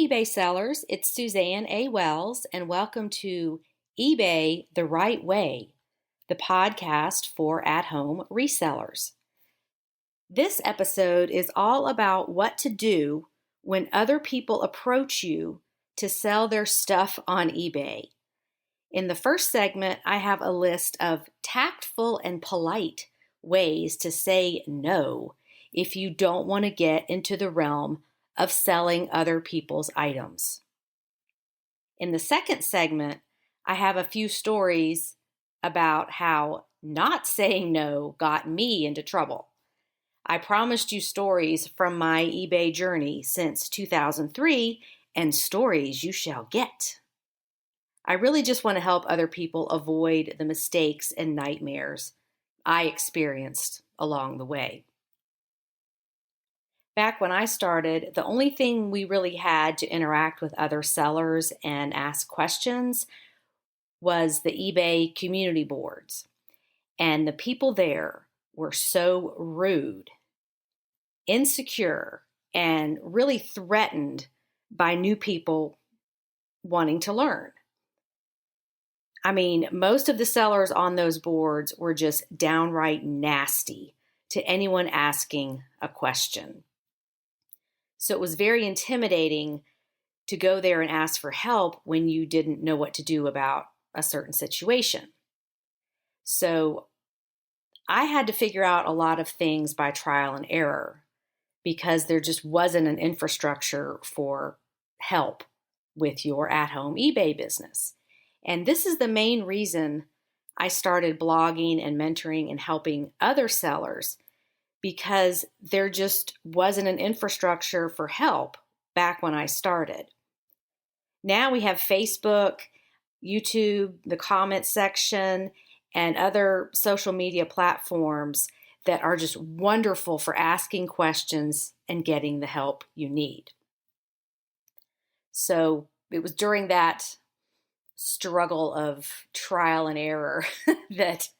eBay sellers, it's Suzanne A. Wells, and welcome to eBay the Right Way, the podcast for at-home resellers. This episode is all about what to do when other people approach you to sell their stuff on eBay. In the first segment, I have a list of tactful and polite ways to say no if you don't want to get into the realm of selling other people's items. In the second segment, I have a few stories about how not saying no got me into trouble. I promised you stories from my eBay journey since 2003, and stories you shall get. I really just want to help other people avoid the mistakes and nightmares I experienced along the way. Back when I started, the only thing we really had to interact with other sellers and ask questions was the eBay community boards. And the people there were so rude, insecure, and really threatened by new people wanting to learn. I mean, most of the sellers on those boards were just downright nasty to anyone asking a question. So it was very intimidating to go there and ask for help when you didn't know what to do about a certain situation. So I had to figure out a lot of things by trial and error because there just wasn't an infrastructure for help with your at-home eBay business. And this is the main reason I started blogging and mentoring and helping other sellers, because there just wasn't an infrastructure for help back when I started. Now we have Facebook, YouTube, the comment section, and other social media platforms that are just wonderful for asking questions and getting the help you need. So it was during that struggle of trial and error that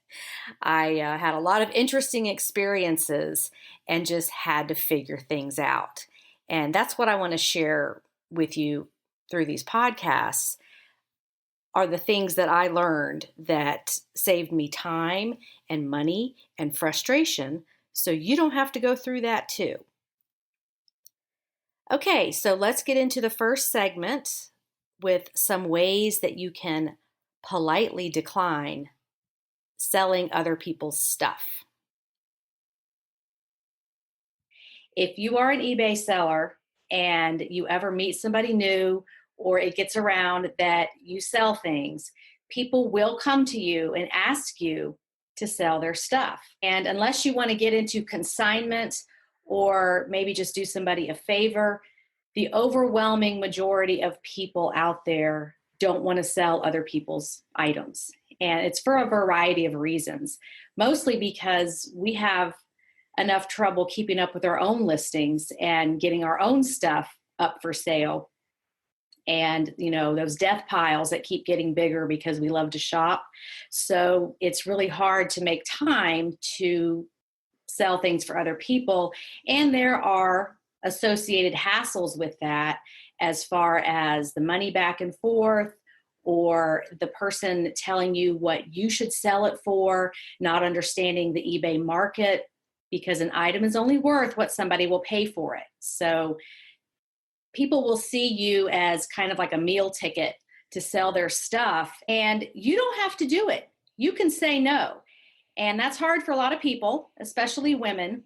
I had a lot of interesting experiences and just had to figure things out. And that's what I want to share with you through these podcasts are the things that I learned that saved me time and money and frustration, so you don't have to go through that too. Okay, so let's get into the first segment with some ways that you can politely decline selling other people's stuff. If you are an eBay seller and you ever meet somebody new or it gets around that you sell things, people will come to you and ask you to sell their stuff. And unless you want to get into consignment or maybe just do somebody a favor, the overwhelming majority of people out there don't want to sell other people's items. And it's for a variety of reasons, mostly because we have enough trouble keeping up with our own listings and getting our own stuff up for sale. And, those death piles that keep getting bigger because we love to shop. So it's really hard to make time to sell things for other people. And there are associated hassles with that as far as the money back and forth, or the person telling you what you should sell it for, not understanding the eBay market, because an item is only worth what somebody will pay for it. So people will see you as kind of like a meal ticket to sell their stuff, and you don't have to do it. You can say no. And that's hard for a lot of people, especially women.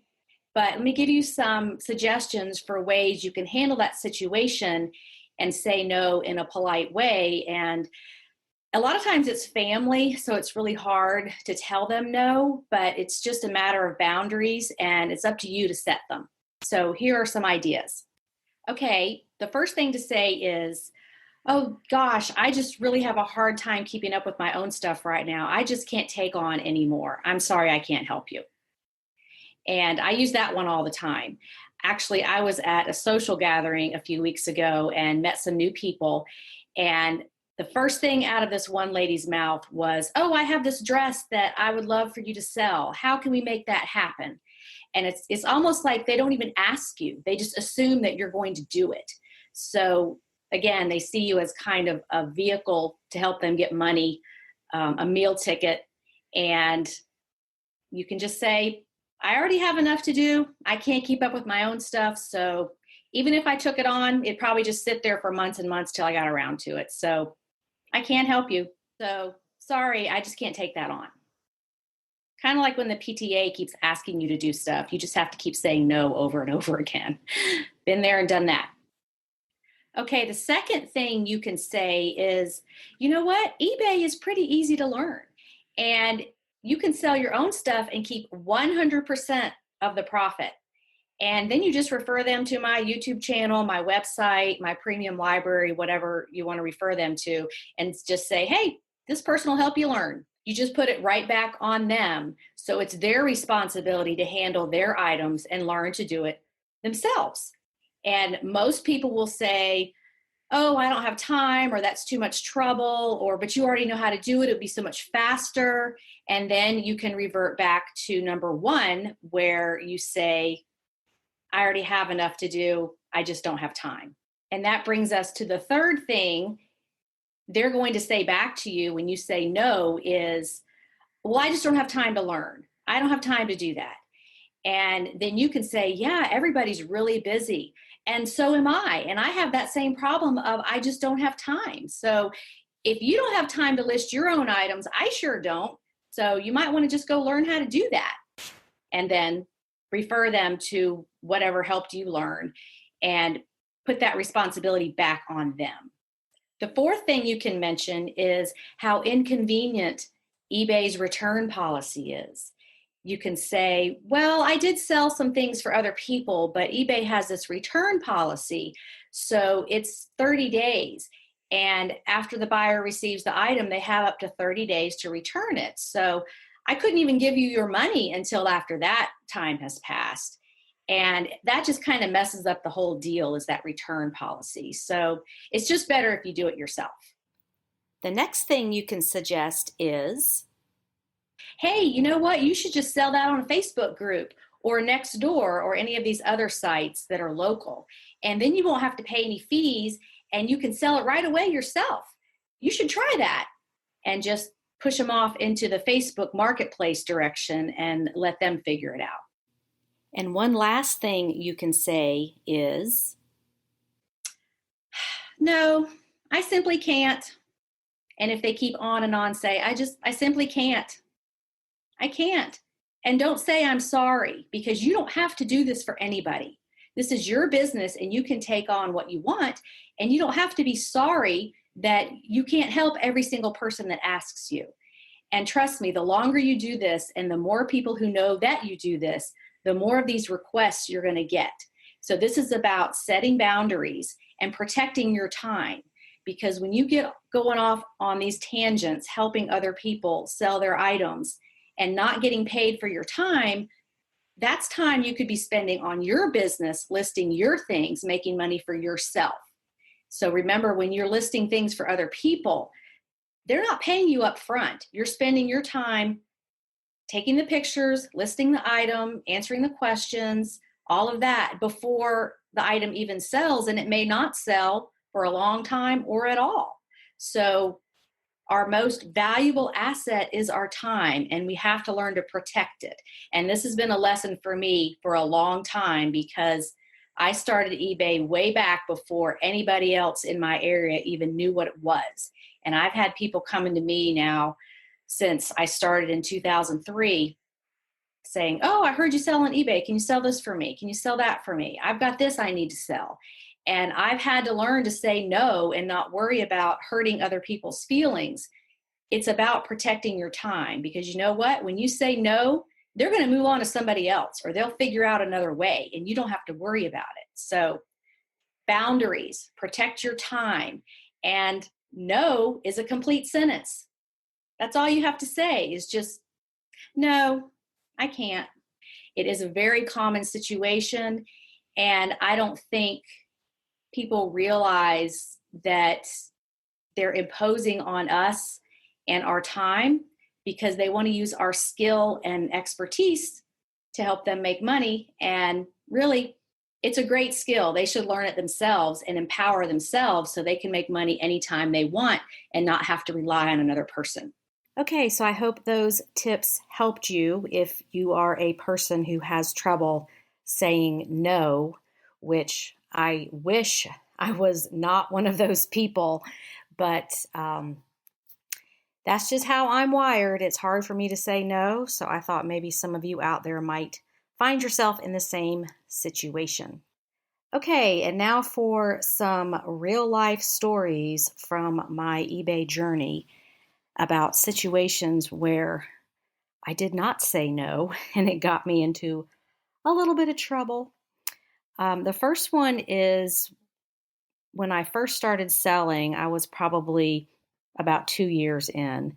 But let me give you some suggestions for ways you can handle that situation and say no in a polite way. And a lot of times it's family, so it's really hard to tell them no, but it's just a matter of boundaries, and it's up to you to set them. So here are some ideas. Okay, the first thing to say is, oh gosh, I just really have a hard time keeping up with my own stuff right now. I just can't take on anymore. I'm sorry, I can't help you. And I use that one all the time. Actually, I was at a social gathering a few weeks ago and met some new people. And the first thing out of this one lady's mouth was, oh, I have this dress that I would love for you to sell. How can we make that happen? And it's almost like they don't even ask you. They just assume that you're going to do it. So again, they see you as kind of a vehicle to help them get money, a meal ticket. And you can just say, I already have enough to do. I can't keep up with my own stuff. So even if I took it on, it'd probably just sit there for months and months till I got around to it. So I can't help you. So sorry, I just can't take that on. Kind of like when the PTA keeps asking you to do stuff, you just have to keep saying no over and over again. Been there and done that. Okay, the second thing you can say is, you know what? eBay is pretty easy to learn. And you can sell your own stuff and keep 100% of the profit. And then you just refer them to my YouTube channel, my website, my premium library, whatever you want to refer them to, and just say, hey, this person will help you learn. You just put it right back on them. So it's their responsibility to handle their items and learn to do it themselves. And most people will say, oh, I don't have time, or that's too much trouble, or, but you already know how to do it. It would be so much faster. And then you can revert back to number one, where you say, I already have enough to do. I just don't have time. And that brings us to the third thing they're going to say back to you when you say no is, well, I just don't have time to learn. I don't have time to do that. And then you can say, yeah, everybody's really busy. And so am I. And I have that same problem of I just don't have time. So if you don't have time to list your own items, I sure don't. So you might want to just go learn how to do that. And then refer them to whatever helped you learn and put that responsibility back on them. The fourth thing you can mention is how inconvenient eBay's return policy is. You can say, well, I did sell some things for other people, but eBay has this return policy. So it's 30 days. And after the buyer receives the item, they have up to 30 days to return it. So I couldn't even give you your money until after that time has passed. And that just kind of messes up the whole deal, is that return policy. So it's just better if you do it yourself. The next thing you can suggest is, hey, you know what? You should just sell that on a Facebook group or Nextdoor or any of these other sites that are local. And then you won't have to pay any fees and you can sell it right away yourself. You should try that, and just push them off into the Facebook marketplace direction and let them figure it out. And one last thing you can say is, no, I simply can't. And if they keep on and on, say, I simply can't. I can't. And don't say I'm sorry, because you don't have to do this for anybody. This is your business and you can take on what you want, and you don't have to be sorry that you can't help every single person that asks you. And trust me, the longer you do this and the more people who know that you do this, the more of these requests you're going to get. So this is about setting boundaries and protecting your time, because when you get going off on these tangents, helping other people sell their items and not getting paid for your time, that's time you could be spending on your business, listing your things, making money for yourself. So remember, when you're listing things for other people, they're not paying you up front. You're spending your time taking the pictures, listing the item, answering the questions, all of that before the item even sells, and it may not sell for a long time or at all. So our most valuable asset is our time, and we have to learn to protect it. And this has been a lesson for me for a long time, because I started eBay way back before anybody else in my area even knew what it was. And I've had people coming to me now since I started in 2003 saying, oh, I heard you sell on eBay. Can you sell this for me? Can you sell that for me? I've got this I need to sell. And I've had to learn to say no and not worry about hurting other people's feelings. It's about protecting your time, because you know what? When you say no, they're going to move on to somebody else, or they'll figure out another way, and you don't have to worry about it. So boundaries, protect your time, and no is a complete sentence. That's all you have to say, is just, no, I can't. It is a very common situation, and I don't think people realize that they're imposing on us and our time, because they want to use our skill and expertise to help them make money. And really, It's a great skill. They should learn it themselves and empower themselves so they can make money anytime they want and not have to rely on another person. Okay, so I hope those tips helped you if you are a person who has trouble saying no, which I wish I was not one of those people, but that's just how I'm wired. It's hard for me to say no, so I thought maybe some of you out there might find yourself in the same situation. Okay, and now for some real life stories from my eBay journey about situations where I did not say no and it got me into a little bit of trouble. The first one is when I first started selling, I was probably about 2 years in,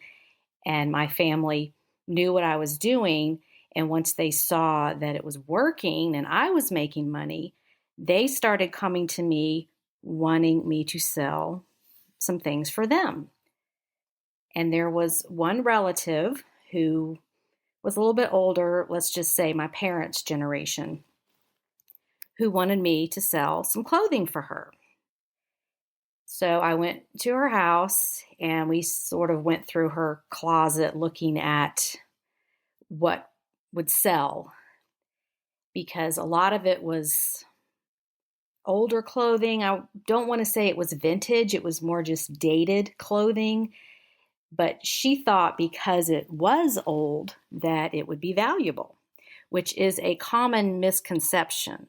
and my family knew what I was doing. And once they saw that it was working and I was making money, they started coming to me wanting me to sell some things for them. And there was one relative who was a little bit older, let's just say my parents' generation, who wanted me to sell some clothing for her. So I went to her house and we sort of went through her closet looking at what would sell, because a lot of it was older clothing. I don't want to say it was vintage, it was more just dated clothing. But she thought because it was old that it would be valuable, which is a common misconception.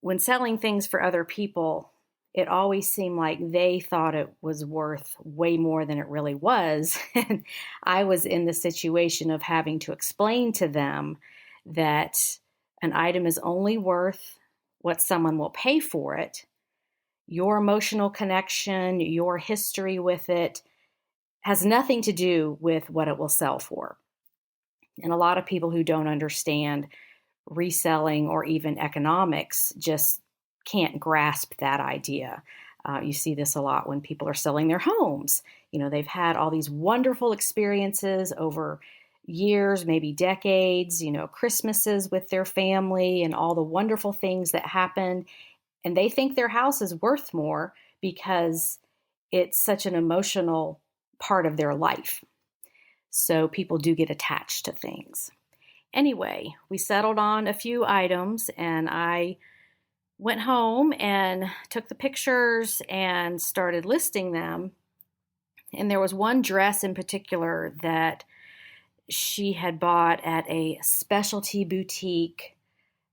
When selling things for other people, it always seemed like they thought it was worth way more than it really was. And I was in the situation of having to explain to them that an item is only worth what someone will pay for it. Your emotional connection, your history with it has nothing to do with what it will sell for. And a lot of people who don't understand reselling or even economics just can't grasp that idea. You see this a lot when people are selling their homes. You know, they've had all these wonderful experiences over years, maybe decades, you know, Christmases with their family and all the wonderful things that happened. And they think their house is worth more because it's such an emotional part of their life. So people do get attached to things. Anyway, we settled on a few items and I went home and took the pictures and started listing them. And there was one dress in particular that she had bought at a specialty boutique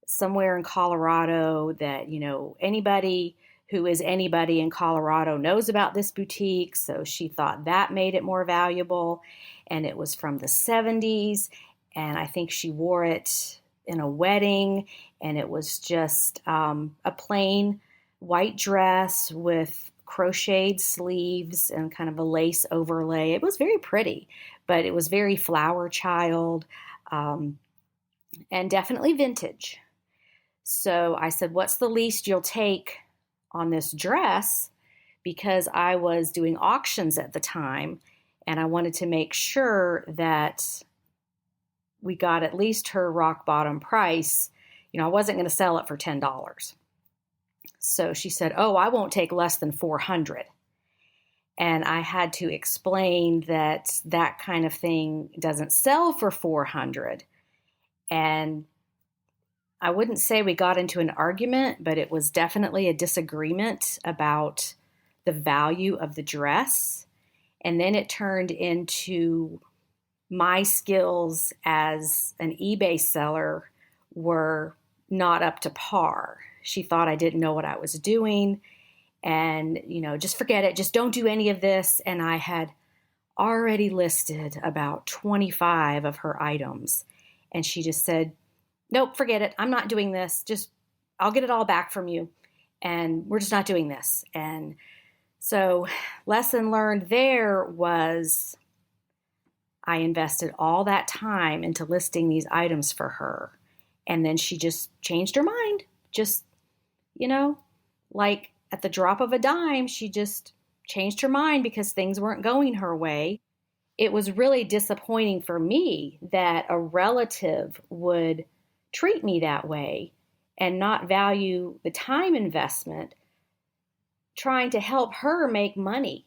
somewhere in Colorado that, you know, anybody who is anybody in Colorado knows about this boutique. So she thought that made it more valuable. And it was from the 70s. And I think she wore it in a wedding. And it was just a plain white dress with crocheted sleeves and kind of a lace overlay. It was very pretty, but it was very flower child and definitely vintage. So I said, what's the least you'll take on this dress? Because I was doing auctions at the time and I wanted to make sure that we got at least her rock bottom price. You know, I wasn't going to sell it for $10. So she said, oh, I won't take less than $400. And I had to explain that that kind of thing doesn't sell for $400. And I wouldn't say we got into an argument, but it was definitely a disagreement about the value of the dress. And then it turned into my skills as an eBay seller were not up to par. She thought I didn't know what I was doing and, you know, just forget it. Just don't do any of this. And I had already listed about 25 of her items. And she just said, nope, forget it. I'm not doing this. Just, I'll get it all back from you. And we're just not doing this. And so lesson learned there was I invested all that time into listing these items for her. And then she just changed her mind. Just, you know, like at the drop of a dime, she just changed her mind because things weren't going her way. It was really disappointing for me that a relative would treat me that way and not value the time investment trying to help her make money.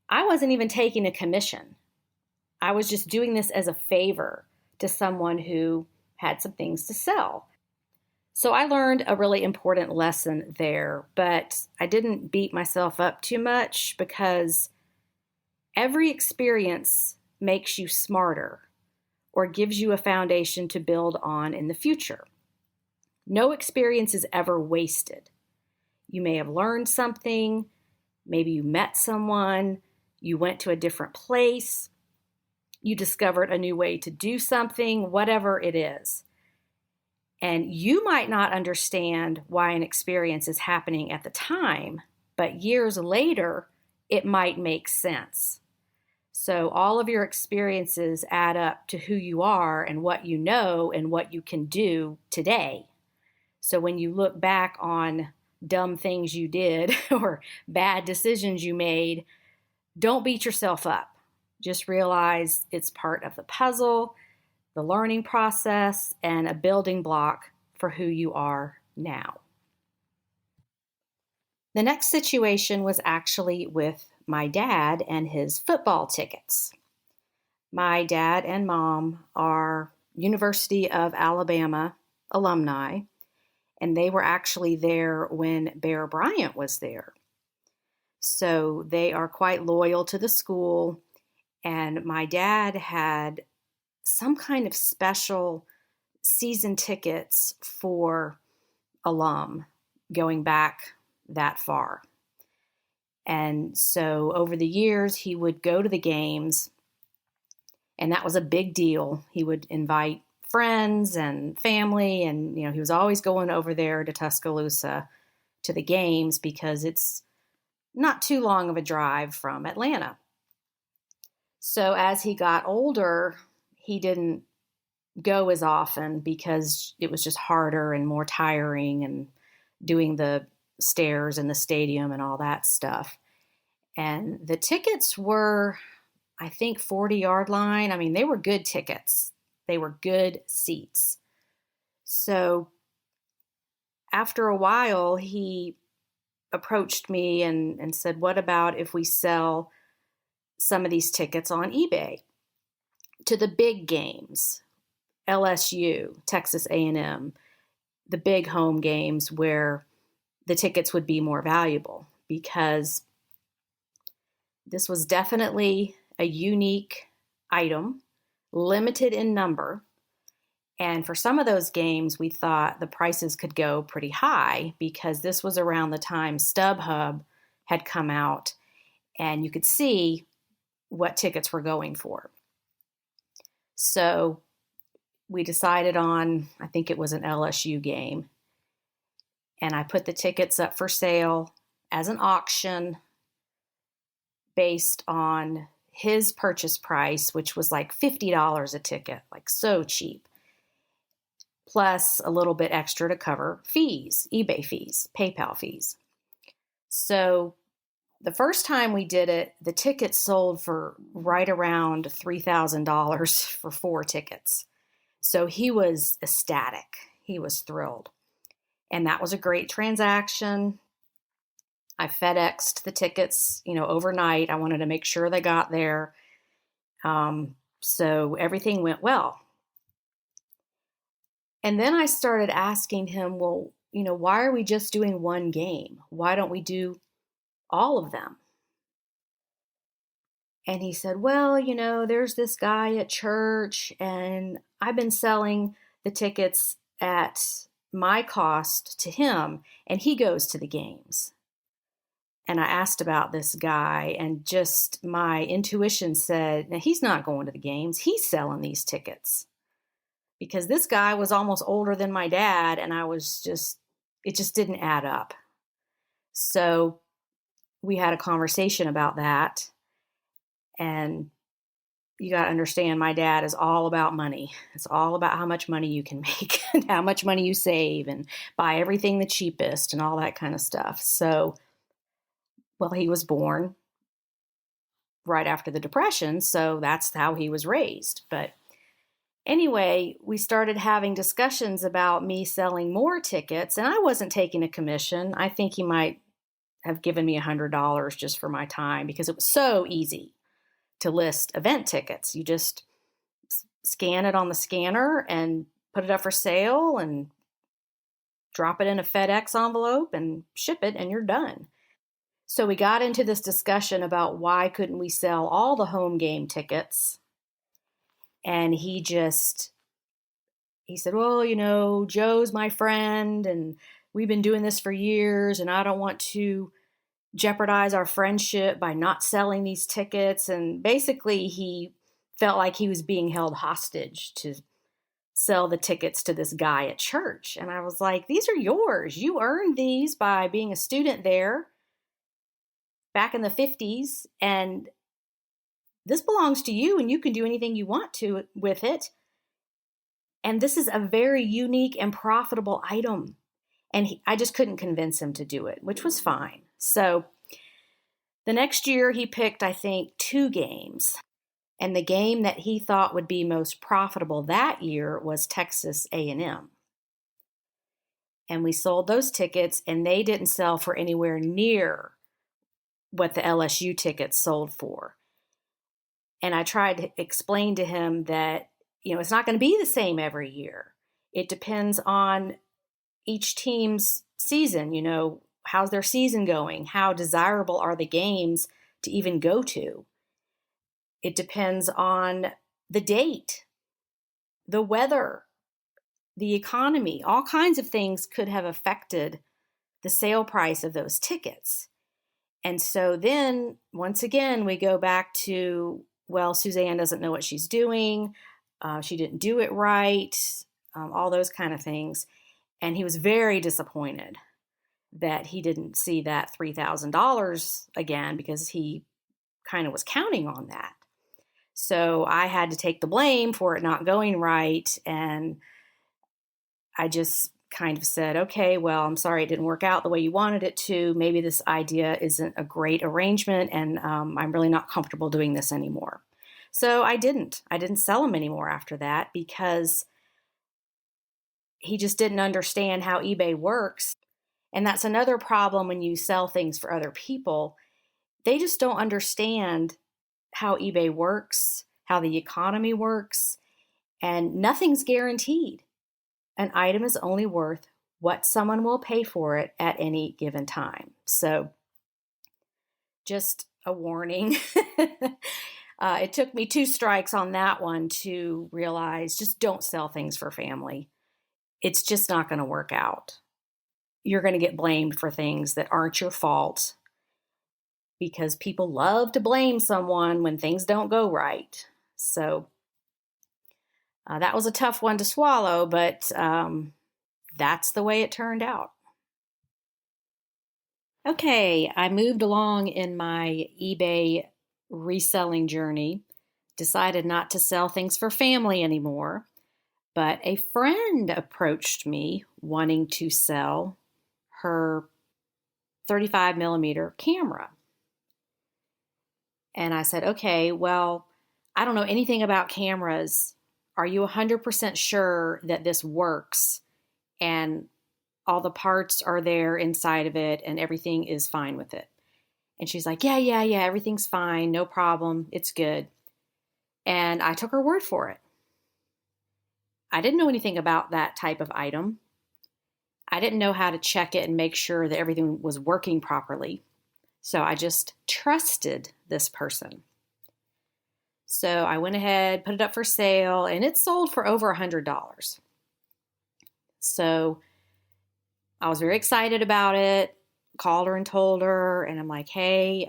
I wasn't even taking a commission. I was just doing this as a favor to someone who had some things to sell. So I learned a really important lesson there, but I didn't beat myself up too much because every experience makes you smarter or gives you a foundation to build on in the future. No experience is ever wasted. You may have learned something, maybe you met someone, you went to a different place, you discovered a new way to do something, whatever it is. And you might not understand why an experience is happening at the time, but years later, it might make sense. So all of your experiences add up to who you are and what you know and what you can do today. So when you look back on dumb things you did or bad decisions you made, don't beat yourself up. Just realize it's part of the puzzle, the learning process, and a building block for who you are now. The next situation was actually with my dad and his football tickets. My dad and mom are University of Alabama alumni, and they were actually there when Bear Bryant was there. So they are quite loyal to the school, and my dad had some kind of special season tickets for alum going back that far. And so over the years, he would go to the games, and that was a big deal. He would invite friends and family, and he was always going over there to Tuscaloosa to the games because it's not too long of a drive from Atlanta. So as he got older, he didn't go as often because it was just harder and more tiring and doing the stairs in the stadium and all that stuff. And the tickets were, I think, 40-yard line. I mean, they were good tickets. They were good seats. So after a while, he approached me and said, what about if we sell some of these tickets on eBay to the big games, LSU, Texas A&M, the big home games where the tickets would be more valuable, because this was definitely a unique item, limited in number. And for some of those games, we thought the prices could go pretty high because this was around the time StubHub had come out and you could see what tickets were going for. So we decided on, I think it was an LSU game, and I put the tickets up for sale as an auction based on his purchase price, which was like $50 a ticket, like so cheap, plus a little bit extra to cover fees, eBay fees, PayPal fees. So the first time we did it, the tickets sold for right around $3,000 for 4 tickets. So he was ecstatic. He was thrilled. And that was a great transaction. I FedExed the tickets, overnight. I wanted to make sure they got there. So everything went well. And then I started asking him, well, why are we just doing one game? Why don't we do all of them? And he said, well, there's this guy at church, and I've been selling the tickets at my cost to him, and he goes to the games. And I asked about this guy, and just my intuition said, now he's not going to the games. He's selling these tickets. Because this guy was almost older than my dad, and it just didn't add up. So we had a conversation about that. And you got to understand, my dad is all about money. It's all about how much money you can make and how much money you save and buy everything the cheapest and all that kind of stuff. So, well, he was born right after the Depression, so that's how he was raised. But Anyway, we started having discussions about me selling more tickets, and I wasn't taking a commission. I think he might have given me $100 just for my time because it was so easy to list event tickets. You just scan it on the scanner and put it up for sale and drop it in a FedEx envelope and ship it, and you're done. So we got into this discussion about why couldn't we sell all the home game tickets. And he said, well, Joe's my friend and we've been doing this for years and I don't want to jeopardize our friendship by not selling these tickets. And basically he felt like he was being held hostage to sell the tickets to this guy at church. And I was like, these are yours. You earned these by being a student there back in the 50s. And this belongs to you and you can do anything you want to with it. And this is a very unique and profitable item. And I just couldn't convince him to do it, which was fine. So the next year he picked, I think, 2 games. And the game that he thought would be most profitable that year was Texas A&M. And we sold those tickets and they didn't sell for anywhere near what the LSU tickets sold for. And I tried to explain to him that, it's not going to be the same every year. It depends on each team's season. How's their season going? How desirable are the games to even go to? It depends on the date, the weather, the economy. All kinds of things could have affected the sale price of those tickets. And so then, once again, we go back to, well, Suzanne doesn't know what she's doing. She didn't do it right, all those kind of things. And he was very disappointed that he didn't see that $3,000 again because he kind of was counting on that. So I had to take the blame for it not going right. And I just kind of said, okay, well, I'm sorry it didn't work out the way you wanted it to. Maybe this idea isn't a great arrangement and I'm really not comfortable doing this anymore. So I didn't sell them anymore after that because he just didn't understand how eBay works. And that's another problem when you sell things for other people. They just don't understand how eBay works, how the economy works, and nothing's guaranteed. An item is only worth what someone will pay for it at any given time. So just a warning. It took me 2 strikes on that one to realize just don't sell things for family. It's just not going to work out. You're going to get blamed for things that aren't your fault because people love to blame someone when things don't go right. So that was a tough one to swallow, but that's the way it turned out. Okay, I moved along in my eBay reselling journey, decided not to sell things for family anymore, but a friend approached me wanting to sell her 35 millimeter camera. And I said, okay, well, I don't know anything about cameras. Are you 100% sure that this works and all the parts are there inside of it and everything is fine with it? And she's like, yeah, everything's fine. No problem. It's good. And I took her word for it. I didn't know anything about that type of item. I didn't know how to check it and make sure that everything was working properly. So I just trusted this person. So I went ahead, put it up for sale, and it sold for over $100. So I was very excited about it, called her and told her, and I'm like, hey,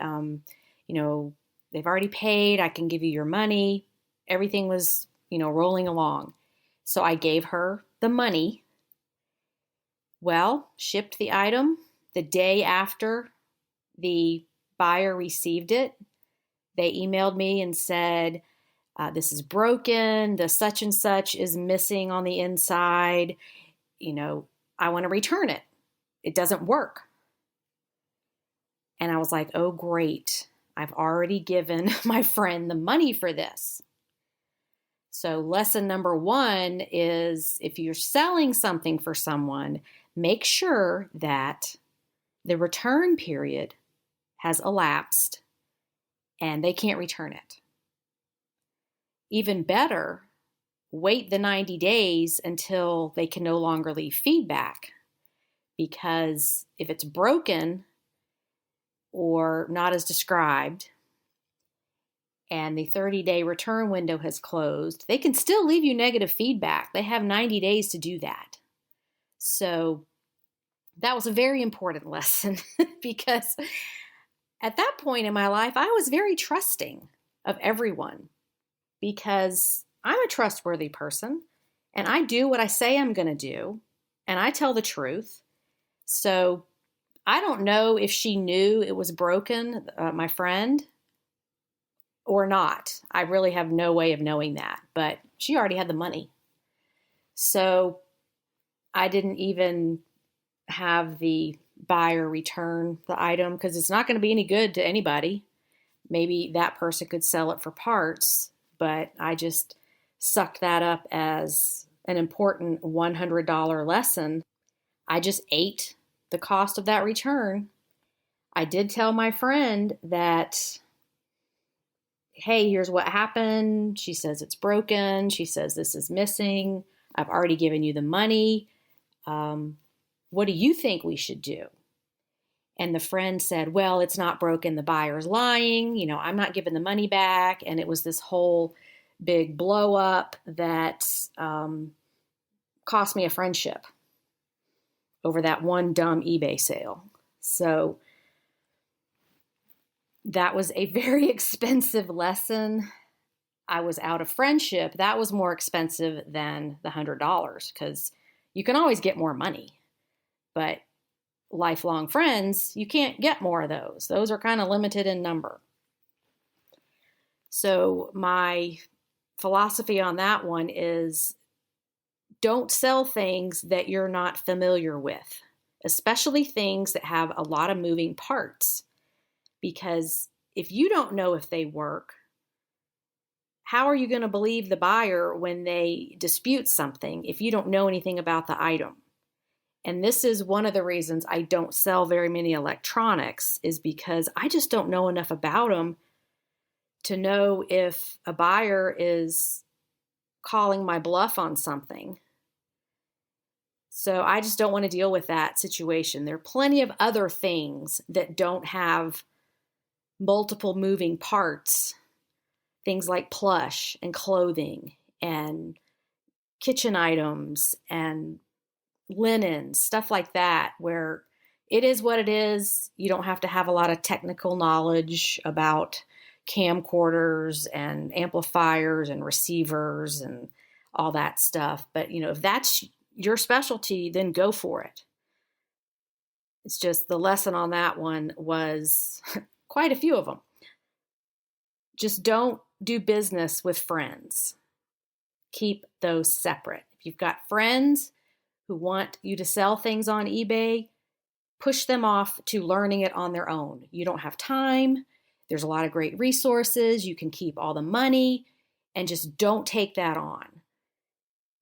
they've already paid. I can give you your money. Everything was, rolling along. So I gave her the money. Well, shipped the item the day after the buyer received it. They emailed me and said, this is broken. The such and such is missing on the inside. I want to return it. It doesn't work. And I was like, oh, great. I've already given my friend the money for this. So lesson number one is if you're selling something for someone, make sure that the return period has elapsed and they can't return it. Even better, wait the 90 days until they can no longer leave feedback, because if it's broken or not as described and the 30-day return window has closed, they can still leave you negative feedback. They have 90 days to do that. So that was a very important lesson because at that point in my life, I was very trusting of everyone because I'm a trustworthy person and I do what I say I'm going to do and I tell the truth. So I don't know if she knew it was broken, my friend, or not. I really have no way of knowing that, but she already had the money. So I didn't even have the buyer return the item because it's not going to be any good to anybody. Maybe that person could sell it for parts, but I just sucked that up as an important $100 lesson. I just ate the cost of that return. I did tell my friend that, hey, here's what happened. She says it's broken. She says this is missing. I've already given you the money. What do you think we should do? And the friend said, well, it's not broken. The buyer's lying. I'm not giving the money back. And it was this whole big blow up that cost me a friendship over that one dumb eBay sale. So that was a very expensive lesson. I was out of friendship. That was more expensive than the $100 because you can always get more money. But lifelong friends, you can't get more of those. Those are kind of limited in number. So my philosophy on that one is don't sell things that you're not familiar with, especially things that have a lot of moving parts. Because if you don't know if they work, how are you going to believe the buyer when they dispute something if you don't know anything about the item? And this is one of the reasons I don't sell very many electronics, is because I just don't know enough about them to know if a buyer is calling my bluff on something. So I just don't want to deal with that situation. There are plenty of other things that don't have multiple moving parts, things like plush and clothing and kitchen items and linen, stuff like that, where it is what it is. You don't have to have a lot of technical knowledge about camcorders and amplifiers and receivers and all that stuff. But, if that's your specialty, then go for it. It's just the lesson on that one was quite a few of them. Just don't do business with friends. Keep those separate. If you've got friends who want you to sell things on eBay, push them off to learning it on their own. You don't have time. There's a lot of great resources. You can keep all the money, and just don't take that on.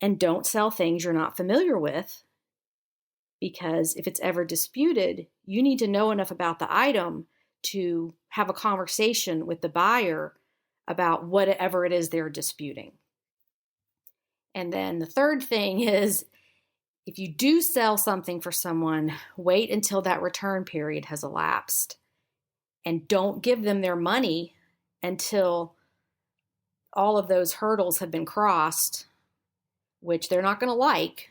And don't sell things you're not familiar with, because if it's ever disputed, you need to know enough about the item to have a conversation with the buyer about whatever it is they're disputing. And then the third thing is, if you do sell something for someone, wait until that return period has elapsed. And don't give them their money until all of those hurdles have been crossed, which they're not going to like,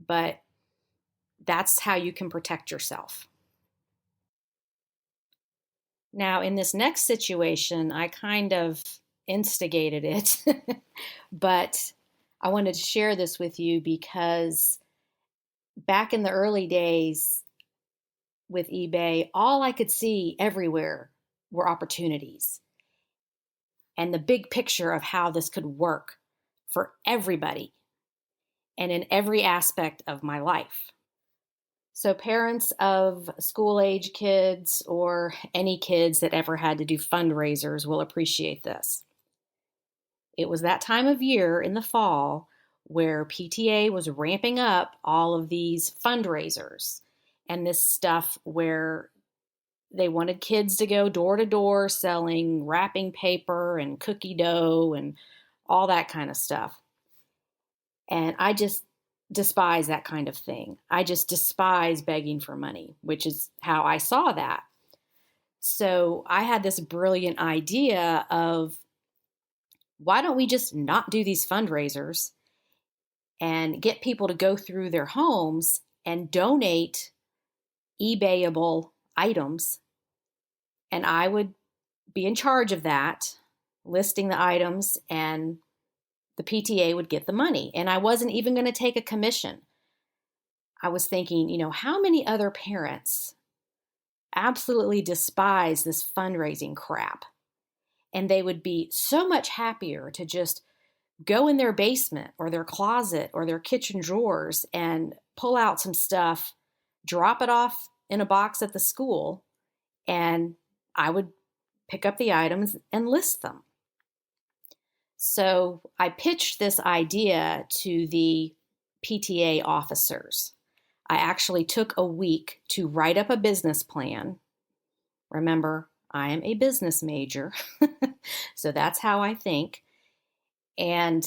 but that's how you can protect yourself. Now, in this next situation, I kind of instigated it, but I wanted to share this with you because back in the early days with eBay, all I could see everywhere were opportunities and the big picture of how this could work for everybody and in every aspect of my life. So parents of school-age kids or any kids that ever had to do fundraisers will appreciate this. It was that time of year in the fall where PTA was ramping up all of these fundraisers and this stuff where they wanted kids to go door to door selling wrapping paper and cookie dough and all that kind of stuff. And I just despise that kind of thing. I just despise begging for money, which is how I saw that. So I had this brilliant idea of, why don't we just not do these fundraisers and get people to go through their homes and donate eBayable items? And I would be in charge of that, listing the items, and the PTA would get the money. And I wasn't even going to take a commission. I was thinking, how many other parents absolutely despise this fundraising crap? And they would be so much happier to just go in their basement or their closet or their kitchen drawers and pull out some stuff, drop it off in a box at the school, and I would pick up the items and list them. So I pitched this idea to the PTA officers. I actually took a week to write up a business plan. Remember, I am a business major, so that's how I think. And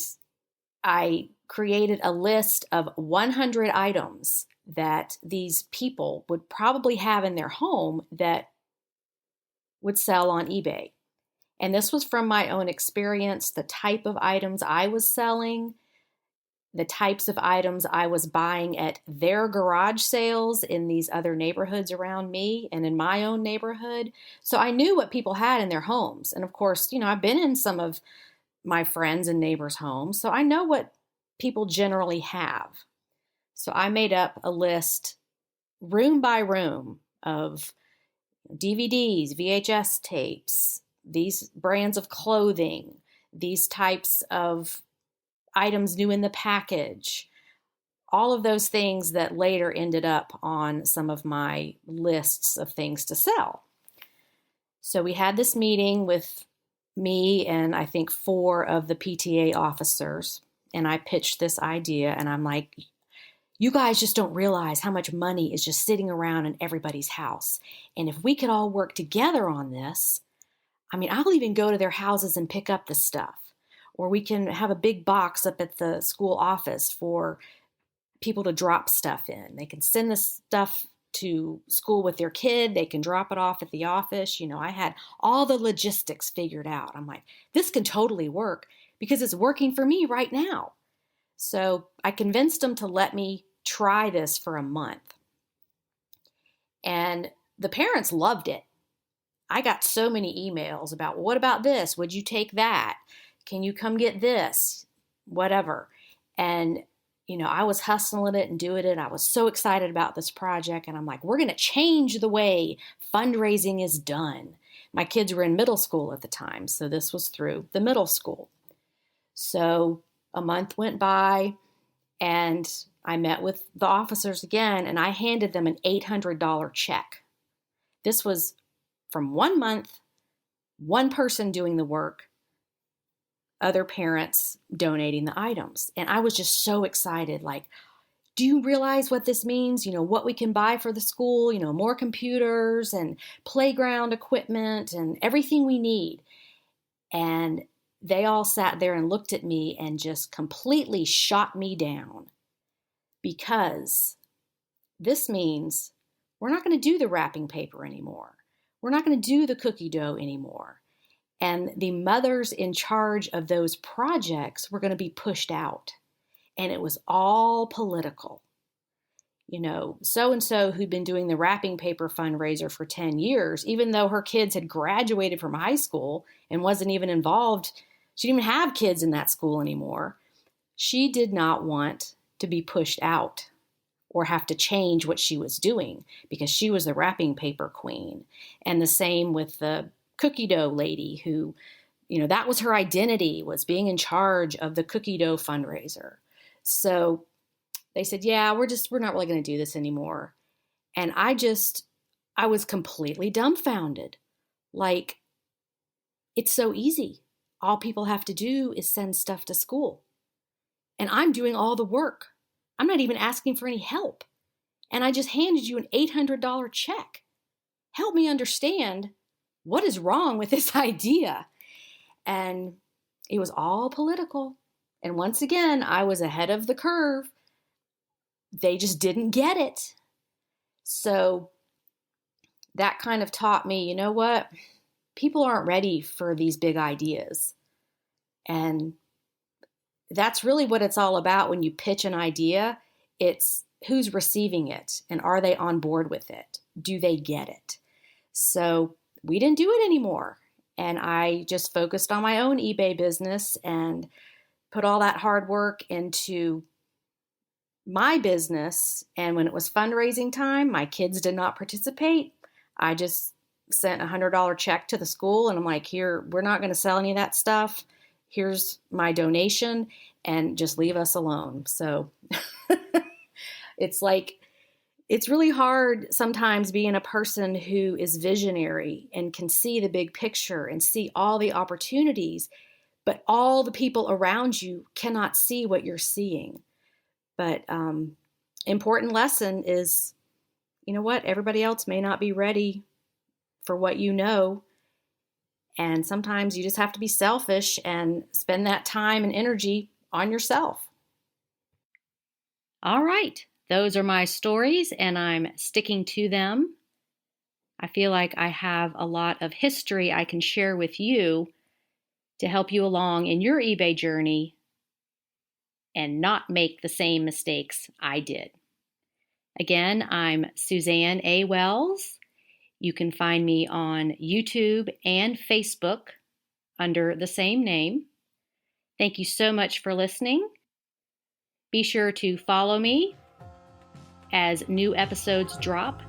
I created a list of 100 items that these people would probably have in their home that would sell on eBay. And this was from my own experience, the type of items I was selling, the types of items I was buying at their garage sales in these other neighborhoods around me and in my own neighborhood. So I knew what people had in their homes. And of course, I've been in some of my friends and neighbors' homes, so I know what people generally have. So I made up a list, room by room, of DVDs, VHS tapes, these brands of clothing, these types of items new in the package, all of those things that later ended up on some of my lists of things to sell. So we had this meeting with me and I think 4 of the PTA officers, and I pitched this idea, and I'm like, you guys just don't realize how much money is just sitting around in everybody's house. And if we could all work together on this, I'll even go to their houses and pick up the stuff. Or we can have a big box up at the school office for people to drop stuff in. They can send the stuff to school with their kid. They can drop it off at the office. I had all the logistics figured out. I'm like, this can totally work because it's working for me right now. So I convinced them to let me try this for a month. And the parents loved it. I got so many emails about, what about this? Would you take that? Can you come get this? Whatever. And, I was hustling it and doing it. I was so excited about this project. And I'm like, we're going to change the way fundraising is done. My kids were in middle school at the time, so this was through the middle school. So a month went by, and I met with the officers again, and I handed them an $800 check. This was from 1 month, one person doing the work, other parents donating the items. And I was just so excited. Like, do you realize what this means? What we can buy for the school, more computers and playground equipment and everything we need. And they all sat there and looked at me and just completely shot me down, because this means we're not going to do the wrapping paper anymore. We're not going to do the cookie dough anymore. And the mothers in charge of those projects were going to be pushed out. And it was all political. So-and-so who'd been doing the wrapping paper fundraiser for 10 years, even though her kids had graduated from high school and wasn't even involved, she didn't even have kids in that school anymore. She did not want to be pushed out or have to change what she was doing, because she was the wrapping paper queen. And the same with the cookie dough lady who, that was her identity, was being in charge of the cookie dough fundraiser. So they said, yeah, we're not really going to do this anymore. And I was completely dumbfounded. Like, it's so easy. all people have to do is send stuff to school. And I'm doing all the work. I'm not even asking for any help. And I just handed you an $800 check. Help me understand what is wrong with this idea. And it was all political. And once again, I was ahead of the curve. They just didn't get it. So that kind of taught me, you know what? People aren't ready for these big ideas. And that's really what it's all about when you pitch an idea. It's who's receiving it and are they on board with it? Do they get it? So we didn't do it anymore. And I just focused on my own eBay business and put all that hard work into my business. And when it was fundraising time, my kids did not participate. I just sent a $100 check to the school and I'm like, here, we're not going to sell any of that stuff. Here's my donation and just leave us alone. So it's like, it's really hard sometimes being a person who is visionary and can see the big picture and see all the opportunities, but all the people around you cannot see what you're seeing. But important lesson is, you know what? Everybody else may not be ready for what you know. And sometimes you just have to be selfish and spend that time and energy on yourself. All right. Those are my stories, and I'm sticking to them. I feel like I have a lot of history I can share with you to help you along in your eBay journey and not make the same mistakes I did. Again, I'm Suzanne A. Wells. You can find me on YouTube and Facebook under the same name. Thank you so much for listening. Be sure to follow me as new episodes drop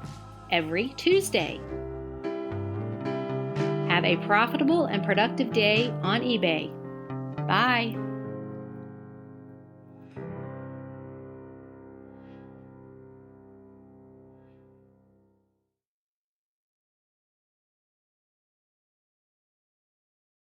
every Tuesday. Have a profitable and productive day on eBay. Bye.